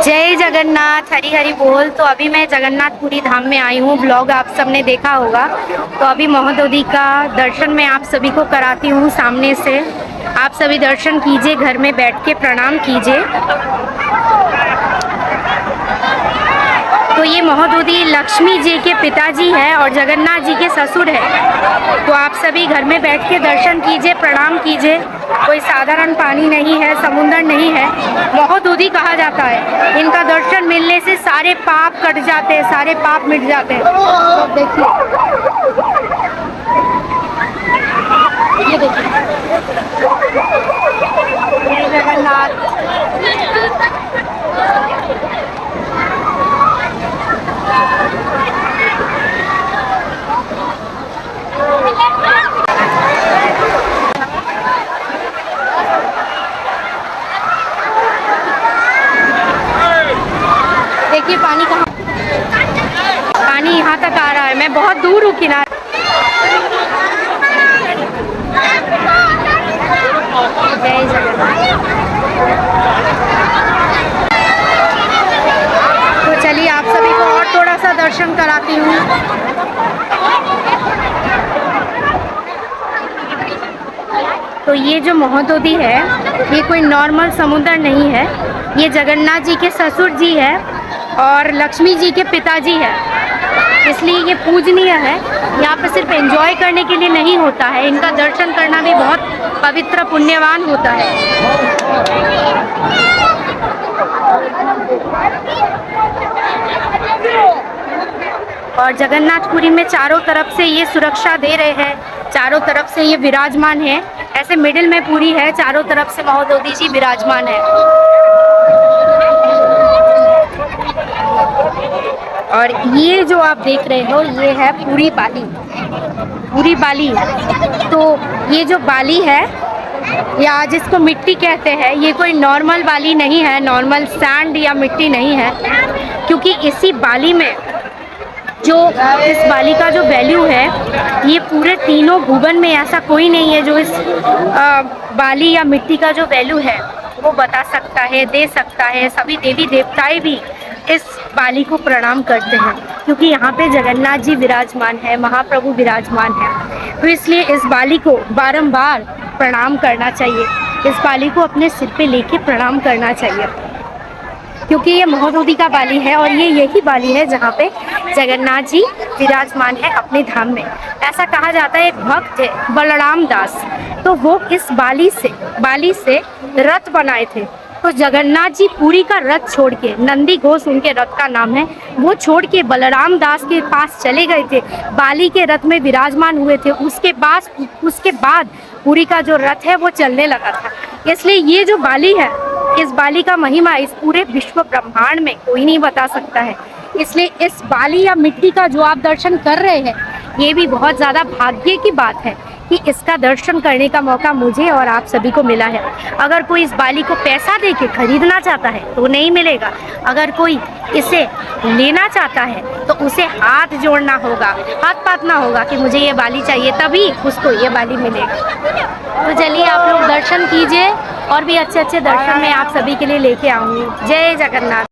जय जगन्नाथ, हरी हरी बोल। तो अभी मैं जगन्नाथपुरी धाम में आई हूँ। ब्लॉग आप सबने देखा होगा। तो अभी महोदधि का दर्शन मैं आप सभी को कराती हूँ सामने से। आप सभी दर्शन कीजिए, घर में बैठ के प्रणाम कीजिए। तो ये महोदधि लक्ष्मी जी के पिताजी है और जगन्नाथ जी के ससुर है। तो आप सभी घर में बैठ के दर्शन कीजिए, प्रणाम कीजिए। कोई साधारण पानी नहीं है, समुंदर नहीं है। महोदधि कहा जाता है। इनका दर्शन मिलने से सारे पाप कट जाते हैं, सारे पाप मिट जाते हैं। तो देखिए, ये देखिए, जय जगन्नाथ। देखिए पानी कहाँ, पानी यहाँ तक आ रहा है। मैं बहुत दूर हूँ किनारे। जय जगन्नाथ। तो चलिए आप सभी को और थोड़ा सा दर्शन कराती हूँ। तो ये जो महोदधि है, ये कोई नॉर्मल समुद्र नहीं है। ये जगन्नाथ जी के ससुर जी है और लक्ष्मी जी के पिताजी है, इसलिए ये पूजनीय है। यहाँ पे सिर्फ एंजॉय करने के लिए नहीं होता है, इनका दर्शन करना भी बहुत पवित्र पुण्यवान होता है। और जगन्नाथपुरी में चारों तरफ से ये सुरक्षा दे रहे हैं, चारों तरफ से ये विराजमान है। ऐसे मिडिल में पूरी है, चारों तरफ से महोदधि जी विराजमान है। और ये जो आप देख रहे हो, ये है पूरी बाली। पूरी बाली। तो ये जो बाली है, या जिसको मिट्टी कहते हैं, ये कोई नॉर्मल बाली नहीं है, नॉर्मल सैंड या मिट्टी नहीं है। क्योंकि इसी बाली में जो इस बाली का जो वैल्यू है, ये पूरे तीनों भुवन में ऐसा कोई नहीं है जो इस बाली या मिट्टी का जो वैल्यू है वो बता सकता है, दे सकता है। सभी देवी देवताएं भी इस बाली को प्रणाम करते हैं, क्योंकि यहाँ पे जगन्नाथ जी विराजमान है, महाप्रभु विराजमान है। तो इसलिए इस बाली को बारंबार प्रणाम करना चाहिए, इस बाली को अपने सिर पे लेके प्रणाम करना चाहिए, क्योंकि ये महोदधि का बाली है और ये यही बाली है जहाँ पे जगन्नाथ जी विराजमान है अपने धाम में। ऐसा कहा जाता है, एक भक्त है बलराम दास, तो वो इस बाली से रथ बनाए थे। तो जगन्नाथ जी पुरी का रथ छोड़ के, नंदी घोष उनके रथ का नाम है, वो छोड़ के बलराम दास के पास चले गए थे, बाली के रथ में विराजमान हुए थे। उसके बाद पुरी का जो रथ है वो चलने लगा था। इसलिए ये जो बाली है, इस बाली का महिमा इस पूरे विश्व ब्रह्मांड में कोई नहीं बता सकता है। इसलिए इस बाली या मिट्टी का जो आप दर्शन कर रहे हैं, ये भी बहुत ज़्यादा भाग्य की बात है कि इसका दर्शन करने का मौका मुझे और आप सभी को मिला है। अगर कोई इस बाली को पैसा दे के खरीदना चाहता है तो नहीं मिलेगा। अगर कोई इसे लेना चाहता है तो उसे हाथ जोड़ना होगा, हाथ पातना होगा कि मुझे ये बाली चाहिए, तभी उसको ये बाली मिलेगा। तो चलिए आप लोग दर्शन कीजिए, और भी अच्छे अच्छे दर्शन मैं आप सभी के लिए लेके आऊँगी। जय जगन्नाथ।